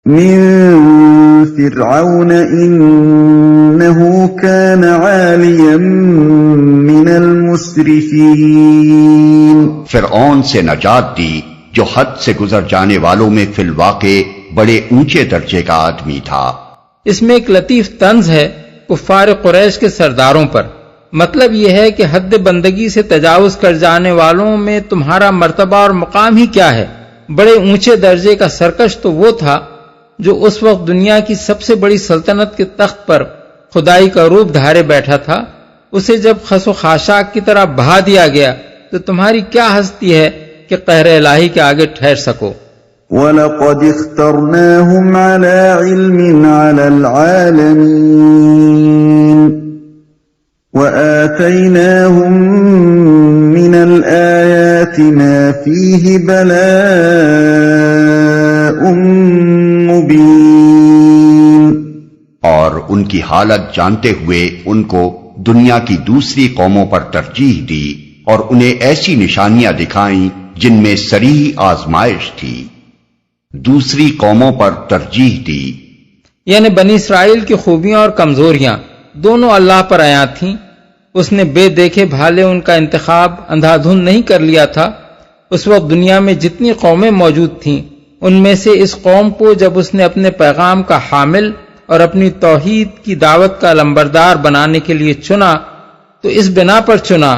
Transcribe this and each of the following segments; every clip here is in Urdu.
من فرعون إنه كان عاليا من المسرفين. فرعون سے نجات دی جو حد سے گزر جانے والوں میں فی الواقع بڑے اونچے درجے کا آدمی تھا. اس میں ایک لطیف طنز ہے کفار قریش کے سرداروں پر. مطلب یہ ہے کہ حد بندگی سے تجاوز کر جانے والوں میں تمہارا مرتبہ اور مقام ہی کیا ہے. بڑے اونچے درجے کا سرکش تو وہ تھا جو اس وقت دنیا کی سب سے بڑی سلطنت کے تخت پر خدائی کا روپ دھارے بیٹھا تھا. اسے جب خس و خاشاک کی طرح بہا دیا گیا تو تمہاری کیا ہستی ہے کہ قہر الہی کے آگے ٹھہر سکو. وَلَقَدِ اخْتَرْنَاهُمْ عَلَى عِلْمٍ عَلَى الْعَالَمِينَ وَآتَيْنَاهُمْ مِنَ الْآيَاتِ مَا فِيهِ بَلَاءٌ مُبِينٌ. اور ان کی حالت جانتے ہوئے ان کو دنیا کی دوسری قوموں پر ترجیح دی اور انہیں ایسی نشانیاں دکھائیں جن میں صریح آزمائش تھی. دوسری قوموں پر ترجیح دی یعنی بنی اسرائیل کی خوبیاں اور کمزوریاں دونوں اللہ پر عیاں تھیں. اس نے بے دیکھے بھالے ان کا انتخاب اندھا دھند نہیں کر لیا تھا. اس وقت دنیا میں جتنی قومیں موجود تھیں ان میں سے اس قوم کو جب اس نے اپنے پیغام کا حامل اور اپنی توحید کی دعوت کا لمبردار بنانے کے لیے چنا تو اس بنا پر چنا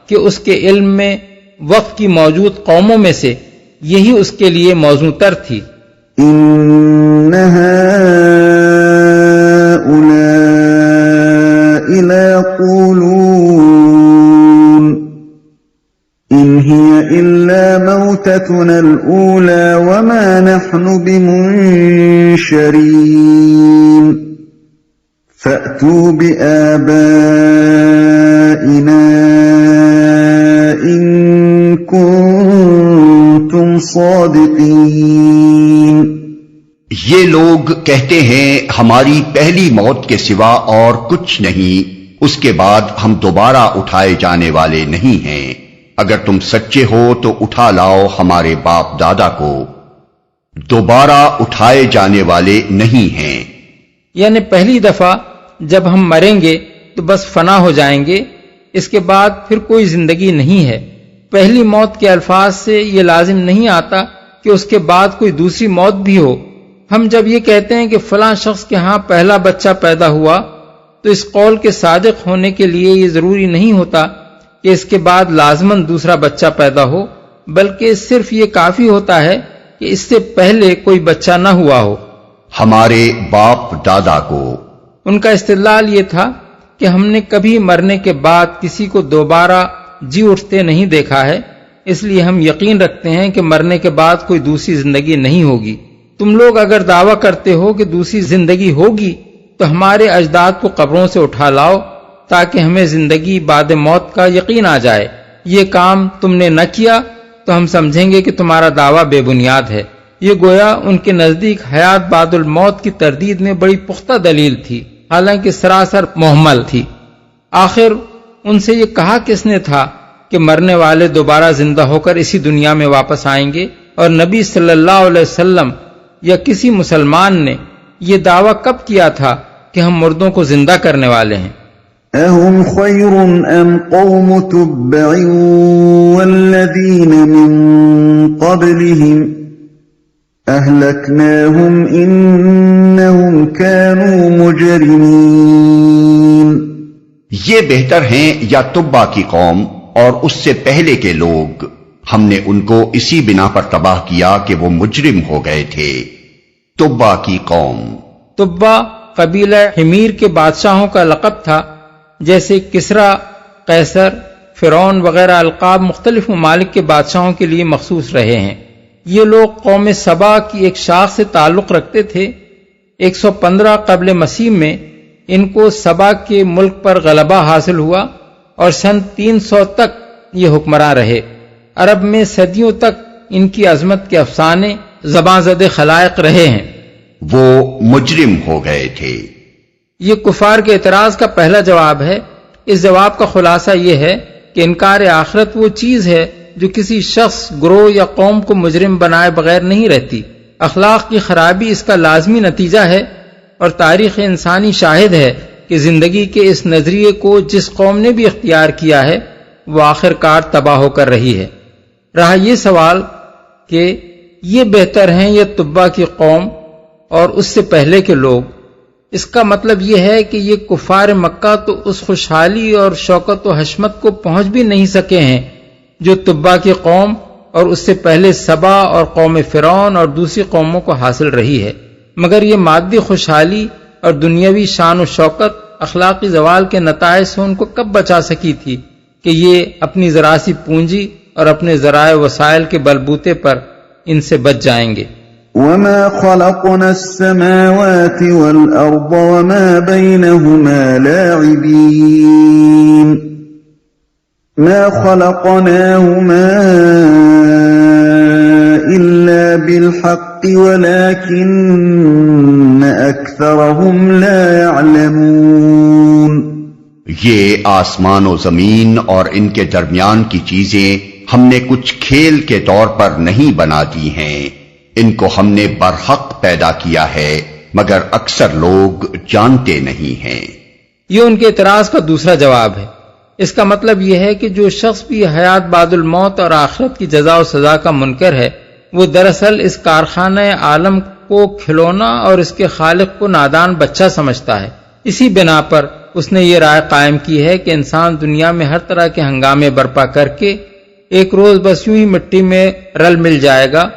کہ اس کے علم میں وقت کی موجود قوموں میں سے یہی اس کے لیے موزوں تر تھی. إِنَّ هَٰؤُلَاءِ لَيَقُولُونَ إِنْ هِيَ إِلَّا مَوْتَتُنَا الْأُولَىٰ وَمَا نَحْنُ بِمُنشَرِينَ فَأْتُوا بِآبَائِنَا إِن كُنتُمْ صَادِقِينَ. یہ لوگ کہتے ہیں ہماری پہلی موت کے سوا اور کچھ نہیں، اس کے بعد ہم دوبارہ اٹھائے جانے والے نہیں ہیں. اگر تم سچے ہو تو اٹھا لاؤ ہمارے باپ دادا کو. دوبارہ اٹھائے جانے والے نہیں ہیں یعنی پہلی دفعہ جب ہم مریں گے تو بس فنا ہو جائیں گے، اس کے بعد پھر کوئی زندگی نہیں ہے. پہلی موت کے الفاظ سے یہ لازم نہیں آتا کہ اس کے بعد کوئی دوسری موت بھی ہو. ہم جب یہ کہتے ہیں کہ فلاں شخص کے ہاں پہلا بچہ پیدا ہوا تو اس قول کے صادق ہونے کے لیے یہ ضروری نہیں ہوتا کہ اس کے بعد لازماً دوسرا بچہ پیدا ہو، بلکہ صرف یہ کافی ہوتا ہے کہ اس سے پہلے کوئی بچہ نہ ہوا ہو. ہمارے باپ دادا کو. ان کا استدلال یہ تھا کہ ہم نے کبھی مرنے کے بعد کسی کو دوبارہ جی اٹھتے نہیں دیکھا ہے، اس لیے ہم یقین رکھتے ہیں کہ مرنے کے بعد کوئی دوسری زندگی نہیں ہوگی. تم لوگ اگر دعویٰ کرتے ہو کہ دوسری زندگی ہوگی تو ہمارے اجداد کو قبروں سے اٹھا لاؤ تاکہ ہمیں زندگی بعد موت کا یقین آ جائے. یہ کام تم نے نہ کیا تو ہم سمجھیں گے کہ تمہارا دعویٰ بے بنیاد ہے. یہ گویا ان کے نزدیک حیات بعد الموت کی تردید میں بڑی پختہ دلیل تھی، حالانکہ سراسر محمل تھی. آخر ان سے یہ کہا کس نے تھا کہ مرنے والے دوبارہ زندہ ہو کر اسی دنیا میں واپس آئیں گے؟ اور نبی صلی اللہ علیہ وسلم یا کسی مسلمان نے یہ دعویٰ کب کیا تھا کہ ہم مردوں کو زندہ کرنے والے ہیں؟ أَهُمْ خَيْرٌ أَمْ قَوْمُ تُبَّعٍ وَالَّذِينَ مِن قَبْلِهِمْ أَهْلَكْنَاهُمْ إِنَّهُمْ كَانُوا مُجْرِمِينَ. یہ بہتر ہیں یا تبا کی قوم اور اس سے پہلے کے لوگ، ہم نے ان کو اسی بنا پر تباہ کیا کہ وہ مجرم ہو گئے تھے. تبا کی قوم. تبا قبیلہ حمیر کے بادشاہوں کا لقب تھا. جیسے کسرا، قیصر، فرعون وغیرہ القاب مختلف ممالک کے بادشاہوں کے لیے مخصوص رہے ہیں. یہ لوگ قوم سبا کی ایک شاخ سے تعلق رکھتے تھے. 115 قبل مسیح میں ان کو سبا کے ملک پر غلبہ حاصل ہوا اور سن 300 تک یہ حکمراں رہے. عرب میں صدیوں تک ان کی عظمت کے افسانے زباں زدہ خلائق رہے ہیں. وہ مجرم ہو گئے تھے. یہ کفار کے اعتراض کا پہلا جواب ہے. اس جواب کا خلاصہ یہ ہے کہ انکار آخرت وہ چیز ہے جو کسی شخص، گروہ یا قوم کو مجرم بنائے بغیر نہیں رہتی. اخلاق کی خرابی اس کا لازمی نتیجہ ہے، اور تاریخ انسانی شاہد ہے کہ زندگی کے اس نظریے کو جس قوم نے بھی اختیار کیا ہے وہ آخر کار تباہ ہو کر رہی ہے۔ رہا یہ سوال کہ یہ بہتر ہیں یا تبا کی قوم اور اس سے پہلے کے لوگ، اس کا مطلب یہ ہے کہ یہ کفار مکہ تو اس خوشحالی اور شوکت و حشمت کو پہنچ بھی نہیں سکے ہیں جو تبا کی قوم اور اس سے پہلے سبا اور قوم فرعون اور دوسری قوموں کو حاصل رہی ہے، مگر یہ مادی خوشحالی اور دنیاوی شان و شوکت اخلاقی زوال کے نتائج سے ان کو کب بچا سکی تھی کہ یہ اپنی ذرا سی پونجی اور اپنے ذرائع وسائل کے بلبوتے پر ان سے بچ جائیں گے۔ وما خلقنا السماوات والأرض وما بينهما لاعبين ما خلقناهما إلا بالحق ولكن أكثرهم لا يعلمون۔ یہ آسمان و زمین اور ان کے درمیان کی چیزیں ہم نے کچھ کھیل کے طور پر نہیں بنا دی ہیں، ان کو ہم نے برحق پیدا کیا ہے مگر اکثر لوگ جانتے نہیں ہیں۔ یہ ان کے اعتراض کا دوسرا جواب ہے۔ اس کا مطلب یہ ہے کہ جو شخص بھی حیات بعد الموت اور آخرت کی جزا و سزا کا منکر ہے وہ دراصل اس کارخانہ عالم کو کھلونا اور اس کے خالق کو نادان بچہ سمجھتا ہے۔ اسی بنا پر اس نے یہ رائے قائم کی ہے کہ انسان دنیا میں ہر طرح کے ہنگامے برپا کر کے ایک روز بس یوں ہی مٹی میں رل مل جائے گا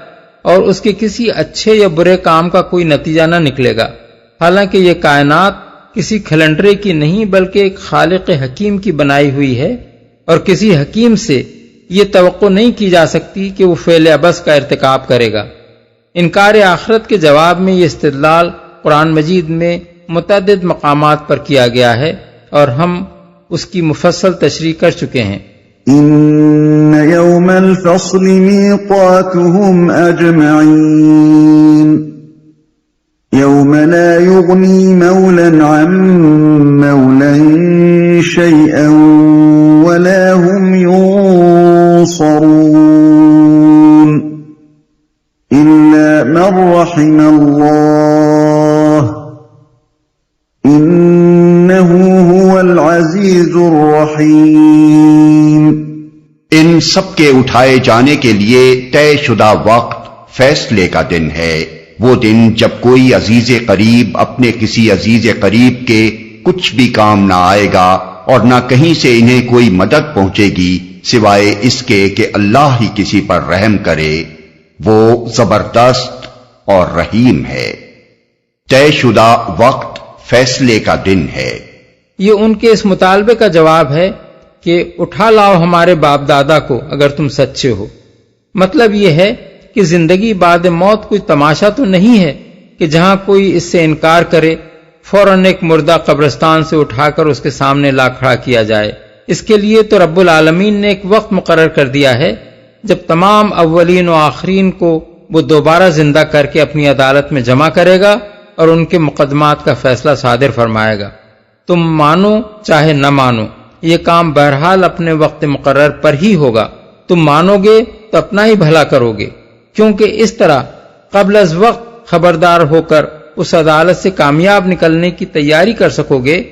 اور اس کے کسی اچھے یا برے کام کا کوئی نتیجہ نہ نکلے گا، حالانکہ یہ کائنات کسی کھلنڈرے کی نہیں بلکہ ایک خالق حکیم کی بنائی ہوئی ہے، اور کسی حکیم سے یہ توقع نہیں کی جا سکتی کہ وہ فعل عبث کا ارتکاب کرے گا۔ انکار آخرت کے جواب میں یہ استدلال قرآن مجید میں متعدد مقامات پر کیا گیا ہے اور ہم اس کی مفصل تشریح کر چکے ہیں۔ إن يوم الفصل ميقاتهم أجمعين يوم لا يغني مولا عن مولا شيئا ولا هم ينصرون إلا من رحم الله إنه هو العزيز الرحيم۔ ان سب کے اٹھائے جانے کے لیے طے شدہ وقت فیصلے کا دن ہے، وہ دن جب کوئی عزیز قریب اپنے کسی عزیز قریب کے کچھ بھی کام نہ آئے گا اور نہ کہیں سے انہیں کوئی مدد پہنچے گی سوائے اس کے کہ اللہ ہی کسی پر رحم کرے، وہ زبردست اور رحیم ہے۔ طے شدہ وقت فیصلے کا دن ہے۔ یہ ان کے اس مطالبے کا جواب ہے کہ اٹھا لاؤ ہمارے باپ دادا کو اگر تم سچے ہو۔ مطلب یہ ہے کہ زندگی بعد موت کوئی تماشا تو نہیں ہے کہ جہاں کوئی اس سے انکار کرے فوراً ایک مردہ قبرستان سے اٹھا کر اس کے سامنے لا کھڑا کیا جائے۔ اس کے لیے تو رب العالمین نے ایک وقت مقرر کر دیا ہے جب تمام اولین و آخرین کو وہ دوبارہ زندہ کر کے اپنی عدالت میں جمع کرے گا اور ان کے مقدمات کا فیصلہ صادر فرمائے گا۔ تم مانو چاہے نہ مانو، یہ کام بہرحال اپنے وقت مقرر پر ہی ہوگا۔ تم مانو گے تو اپنا ہی بھلا کرو گے، کیونکہ اس طرح قبل از وقت خبردار ہو کر اس عدالت سے کامیاب نکلنے کی تیاری کر سکو گے۔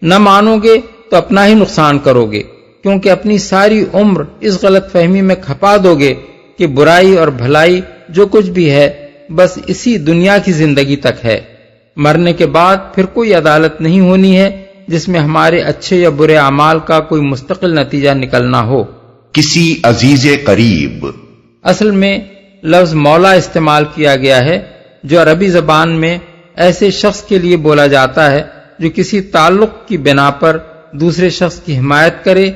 نہ مانو گے تو اپنا ہی نقصان کرو گے، کیونکہ اپنی ساری عمر اس غلط فہمی میں کھپا دو گے کہ برائی اور بھلائی جو کچھ بھی ہے بس اسی دنیا کی زندگی تک ہے، مرنے کے بعد پھر کوئی عدالت نہیں ہونی ہے جس میں ہمارے اچھے یا برے اعمال کا کوئی مستقل نتیجہ نکلنا ہو۔ کسی عزیز قریب، اصل میں لفظ مولا استعمال کیا گیا ہے جو عربی زبان میں ایسے شخص کے لیے بولا جاتا ہے جو کسی تعلق کی بنا پر دوسرے شخص کی حمایت کرے،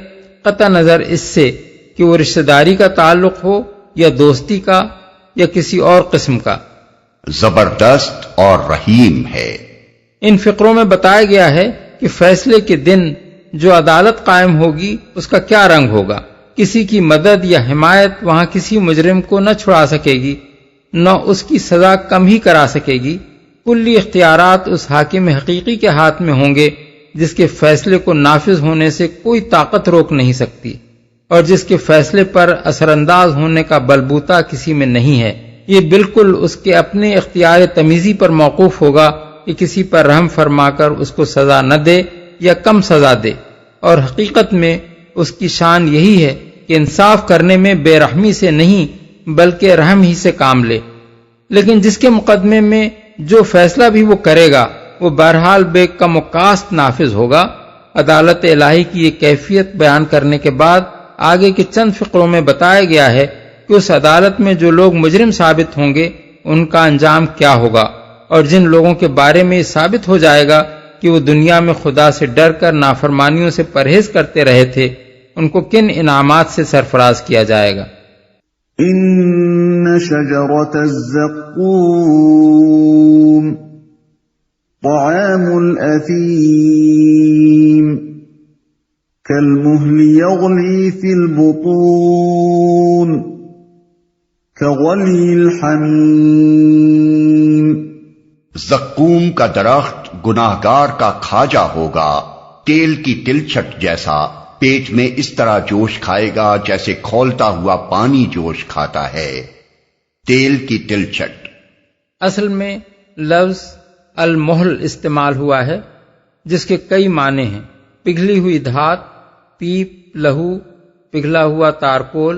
قطع نظر اس سے کہ وہ رشتہ داری کا تعلق ہو یا دوستی کا یا کسی اور قسم کا۔ زبردست اور رحیم ہے۔ ان فقروں میں بتایا گیا ہے کہ فیصلے کے دن جو عدالت قائم ہوگی اس کا کیا رنگ ہوگا۔ کسی کی مدد یا حمایت وہاں کسی مجرم کو نہ چھڑا سکے گی، نہ اس کی سزا کم ہی کرا سکے گی۔ کلی اختیارات اس حاکم حقیقی کے ہاتھ میں ہوں گے جس کے فیصلے کو نافذ ہونے سے کوئی طاقت روک نہیں سکتی اور جس کے فیصلے پر اثر انداز ہونے کا بلبوتا کسی میں نہیں ہے۔ یہ بالکل اس کے اپنے اختیار تمیزی پر موقوف ہوگا کہ کسی پر رحم فرما کر اس کو سزا نہ دے یا کم سزا دے، اور حقیقت میں اس کی شان یہی ہے کہ انصاف کرنے میں بے رحمی سے نہیں بلکہ رحم ہی سے کام لے۔ لیکن جس کے مقدمے میں جو فیصلہ بھی وہ کرے گا وہ بہرحال بے کم و کاست نافذ ہوگا۔ عدالت الہی کی یہ کیفیت بیان کرنے کے بعد آگے کے چند فقروں میں بتایا گیا ہے کہ اس عدالت میں جو لوگ مجرم ثابت ہوں گے ان کا انجام کیا ہوگا، اور جن لوگوں کے بارے میں یہ ثابت ہو جائے گا کہ وہ دنیا میں خدا سے ڈر کر نافرمانیوں سے پرہیز کرتے رہے تھے، ان کو کن انعامات سے سرفراز کیا جائے گا۔ ان شجرۃ الزقوم طعام الاثیم كالمهل يغلي في البطون كغلي الحمیم۔ زقوم کا درخت گناہگار کا کھاجا ہوگا، تیل کی تلچھٹ جیسا، پیٹ میں اس طرح جوش کھائے گا جیسے کھولتا ہوا پانی جوش کھاتا ہے۔ تیل کی تلچھٹ اصل میں لفظ المحل استعمال ہوا ہے جس کے کئی معنی ہیں: پگھلی ہوئی دھات، پیپ، لہو، پگھلا ہوا تارکول،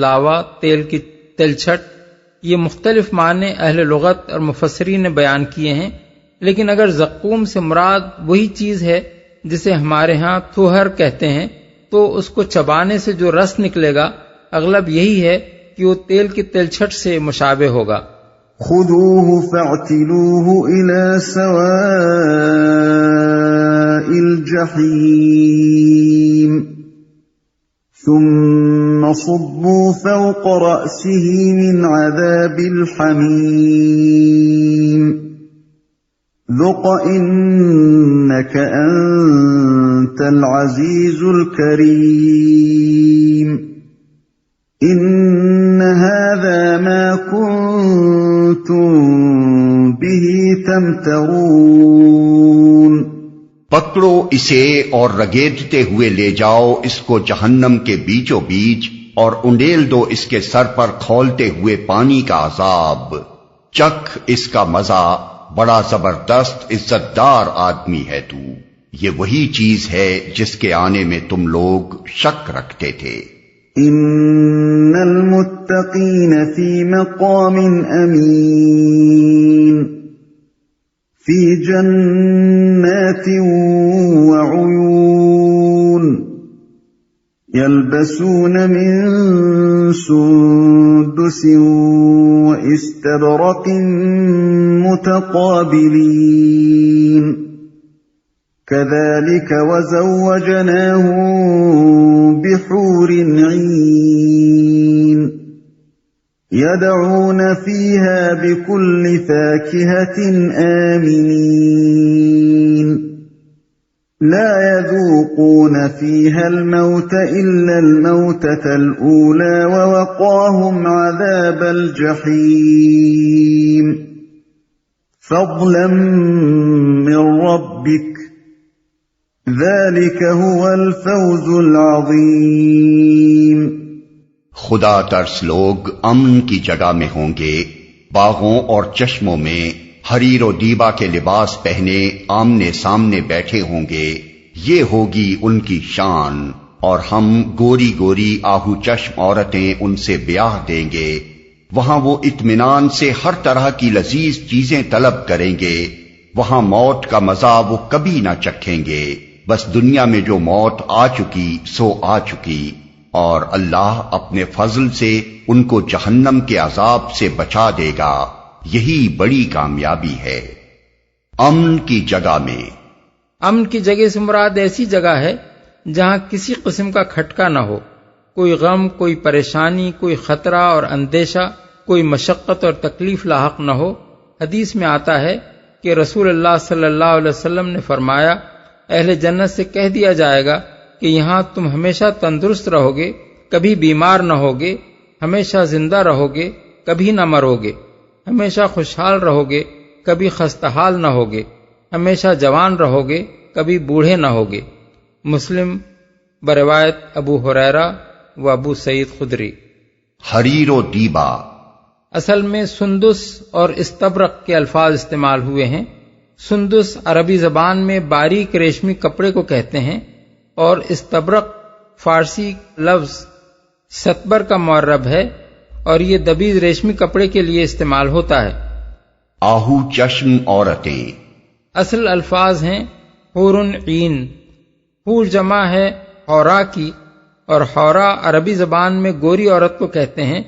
لاوا، تیل کی تلچھٹ۔ یہ مختلف معنی اہل لغت اور مفسرین نے بیان کیے ہیں، لیکن اگر زقوم سے مراد وہی چیز ہے جسے ہمارے ہاں تھوہر کہتے ہیں تو اس کو چبانے سے جو رس نکلے گا اغلب یہی ہے کہ وہ تیل کی تلچھٹ سے مشابہ ہوگا۔ خذوه فاعتلوه إلى سواء الجحيم ثم صبوا فوق رأسه من عذاب الحميم ذق إنك أنت العزيز الكريم إن هذا ما كنتم به تمترون۔ پکڑو اسے اور رگیدتے ہوئے لے جاؤ اس کو جہنم کے بیچوں بیچ، اور انڈیل دو اس کے سر پر کھولتے ہوئے پانی کا عذاب۔ چکھ اس کا مزہ، بڑا زبردست عزت دار آدمی ہے تو۔ یہ وہی چیز ہے جس کے آنے میں تم لوگ شک رکھتے تھے۔ ان المتقین فی مقام امین فی جنات وعیون یلبسون من سندس واستبرق متقابلین كذلك وزوجناهم بحور عين يدعون فيها بكل فاكهة آمنين لا يذوقون فيها الموت إلا الموتة الأولى ووقاهم عذاب الجحيم فضلا من ربك ذلك هو الفوز العظیم۔ خدا ترس لوگ امن کی جگہ میں ہوں گے، باغوں اور چشموں میں حریر و دیبا کے لباس پہنے آمنے سامنے بیٹھے ہوں گے، یہ ہوگی ان کی شان، اور ہم گوری گوری آہو چشم عورتیں ان سے بیاہ دیں گے۔ وہاں وہ اطمینان سے ہر طرح کی لذیذ چیزیں طلب کریں گے، وہاں موت کا مزہ وہ کبھی نہ چکھیں گے، بس دنیا میں جو موت آ چکی سو آ چکی، اور اللہ اپنے فضل سے ان کو جہنم کے عذاب سے بچا دے گا، یہی بڑی کامیابی ہے۔ امن کی جگہ میں، امن کی جگہ سے مراد ایسی جگہ ہے جہاں کسی قسم کا کھٹکا نہ ہو، کوئی غم، کوئی پریشانی، کوئی خطرہ اور اندیشہ، کوئی مشقت اور تکلیف لاحق نہ ہو۔ حدیث میں آتا ہے کہ رسول اللہ صلی اللہ علیہ وسلم نے فرمایا، اہل جنت سے کہہ دیا جائے گا کہ یہاں تم ہمیشہ تندرست رہو گے، کبھی بیمار نہ ہوگے، ہمیشہ زندہ رہو گے، کبھی نہ مرو گے، ہمیشہ خوشحال رہو گے، کبھی خستحال نہ ہوگے، ہمیشہ جوان رہو گے، کبھی بوڑھے نہ ہوگے۔ مسلم بروایت ابو ہریرہ و ابو سعید خدری۔ حریر و دیبا اصل میں سندس اور استبرق کے الفاظ استعمال ہوئے ہیں۔ سندس عربی زبان میں باریک ریشمی کپڑے کو کہتے ہیں اور استبرق فارسی لفظ ستبر کا معرب ہے اور یہ دبیز ریشمی کپڑے کے لیے استعمال ہوتا ہے۔ آہو چشم عورتیں، اصل الفاظ ہیں حور عین۔ حور جمع ہے حورا کی، اور حورا عربی زبان میں گوری عورت کو کہتے ہیں،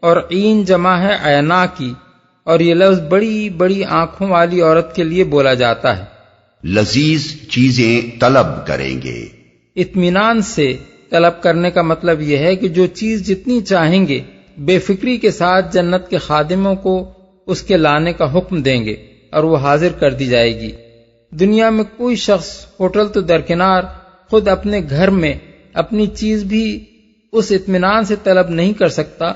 اور عین جمع ہے عینا کی، اور یہ لفظ بڑی بڑی آنکھوں والی عورت کے لیے بولا جاتا ہے۔ لذیذ چیزیں طلب کریں گے۔ اطمینان سے طلب کرنے کا مطلب یہ ہے کہ جو چیز جتنی چاہیں گے بے فکری کے ساتھ جنت کے خادموں کو اس کے لانے کا حکم دیں گے اور وہ حاضر کر دی جائے گی۔ دنیا میں کوئی شخص ہوٹل تو درکنار خود اپنے گھر میں اپنی چیز بھی اس اطمینان سے طلب نہیں کر سکتا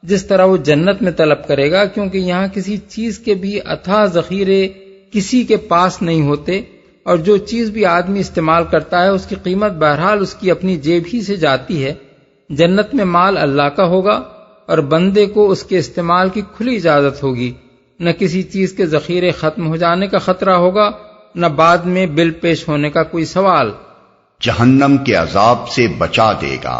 جس طرح وہ جنت میں طلب کرے گا، کیونکہ یہاں کسی چیز کے بھی اتھاہ ذخیرے کسی کے پاس نہیں ہوتے، اور جو چیز بھی آدمی استعمال کرتا ہے اس کی قیمت بہرحال اس کی اپنی جیب ہی سے جاتی ہے۔ جنت میں مال اللہ کا ہوگا اور بندے کو اس کے استعمال کی کھلی اجازت ہوگی، نہ کسی چیز کے ذخیرے ختم ہو جانے کا خطرہ ہوگا، نہ بعد میں بل پیش ہونے کا کوئی سوال۔ جہنم کے عذاب سے بچا دے گا۔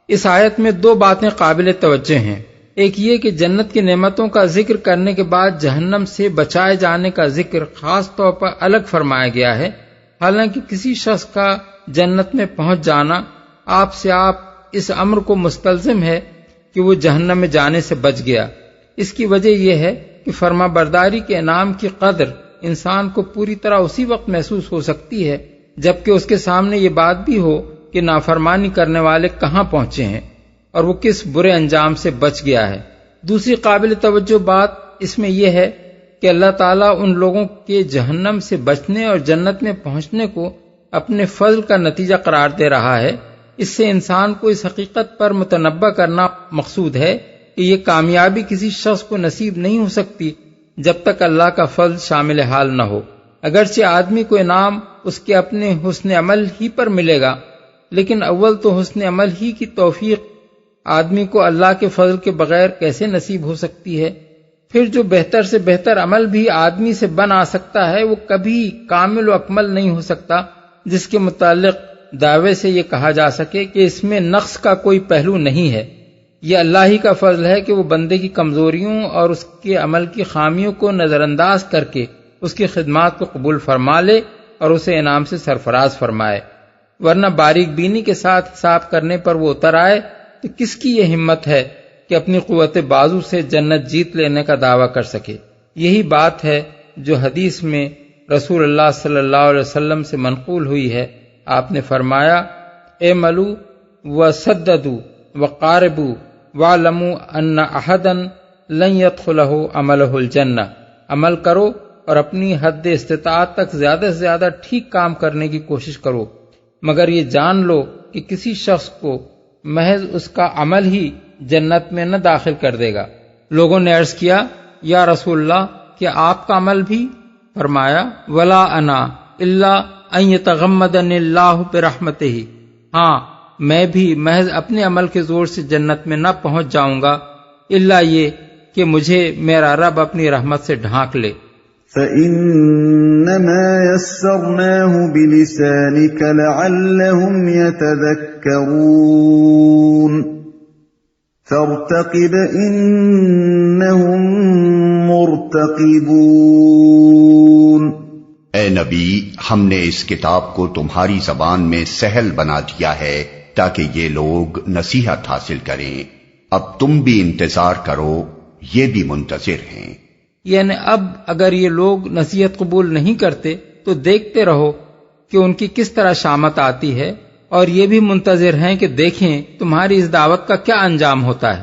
اس آیت میں دو باتیں قابل توجہ ہیں۔ ایک یہ کہ جنت کی نعمتوں کا ذکر کرنے کے بعد جہنم سے بچائے جانے کا ذکر خاص طور پر الگ فرمایا گیا ہے، حالانکہ کسی شخص کا جنت میں پہنچ جانا آپ سے اس امر کو مستلزم ہے کہ وہ جہنم میں جانے سے بچ گیا۔ اس کی وجہ یہ ہے کہ فرما برداری کے انعام کی قدر انسان کو پوری طرح اسی وقت محسوس ہو سکتی ہے جبکہ اس کے سامنے یہ بات بھی ہو کہ نافرمانی کرنے والے کہاں پہنچے ہیں اور وہ کس برے انجام سے بچ گیا ہے۔ دوسری قابل توجہ بات اس میں یہ ہے کہ اللہ تعالیٰ ان لوگوں کے جہنم سے بچنے اور جنت میں پہنچنے کو اپنے فضل کا نتیجہ قرار دے رہا ہے۔ اس سے انسان کو اس حقیقت پر متنبہ کرنا مقصود ہے کہ یہ کامیابی کسی شخص کو نصیب نہیں ہو سکتی جب تک اللہ کا فضل شامل حال نہ ہو۔ اگرچہ آدمی کو انعام اس کے اپنے حسن عمل ہی پر ملے گا، لیکن اول تو حسن عمل ہی کی توفیق آدمی کو اللہ کے فضل کے بغیر کیسے نصیب ہو سکتی ہے؟ پھر جو بہتر سے بہتر عمل بھی آدمی سے بن آ سکتا ہے وہ کبھی کامل و اکمل نہیں ہو سکتا جس کے متعلق دعوے سے یہ کہا جا سکے کہ اس میں نقص کا کوئی پہلو نہیں ہے۔ یہ اللہ ہی کا فضل ہے کہ وہ بندے کی کمزوریوں اور اس کے عمل کی خامیوں کو نظر انداز کر کے اس کی خدمات کو قبول فرما لے اور اسے انعام سے سرفراز فرمائے، ورنہ باریک بینی کے ساتھ حساب کرنے پر وہ اتر آئے تو کس کی یہ ہمت ہے کہ اپنی قوت بازو سے جنت جیت لینے کا دعویٰ کر سکے؟ یہی بات ہے جو حدیث میں رسول اللہ صلی اللہ علیہ وسلم سے منقول ہوئی ہے۔ آپ نے فرمایا، اے ملو وسددوا وقاربوا وَاعْلَمُوا أَنَّ أَحَدًا لَن يَدْخُلَهُ عَمَلُهُ الْجَنَّةَ، عمل کرو اور اپنی حد استطاعت تک زیادہ سے زیادہ ٹھیک کام کرنے کی کوشش کرو، مگر یہ جان لو کہ کسی شخص کو محض اس کا عمل ہی جنت میں نہ داخل کر دے گا۔ لوگوں نے عرض کیا، یا رسول اللہ، کیا آپ کا عمل بھی؟ فرمایا، ولا انا الا ان یتغمدنی اللہ برحمتہ، ہاں میں بھی محض اپنے عمل کے زور سے جنت میں نہ پہنچ جاؤں گا الا یہ کہ مجھے میرا رب اپنی رحمت سے ڈھانک لے۔ فَإِنَّمَا يَسَّرْنَاهُ بِلِسَانِكَ لَعَلَّهُمْ يَتَذَكَّرُونَ فَارْتَقِبْ إِنَّهُمْ مُرْتَقِبُونَ۔ اے نبی، ہم نے اس کتاب کو تمہاری زبان میں سہل بنا دیا ہے تاکہ یہ لوگ نصیحت حاصل کریں۔ اب تم بھی انتظار کرو، یہ بھی منتظر ہیں۔ یعنی اب اگر یہ لوگ نصیحت قبول نہیں کرتے تو دیکھتے رہو کہ ان کی کس طرح شامت آتی ہے، اور یہ بھی منتظر ہیں کہ دیکھیں تمہاری اس دعوت کا کیا انجام ہوتا ہے۔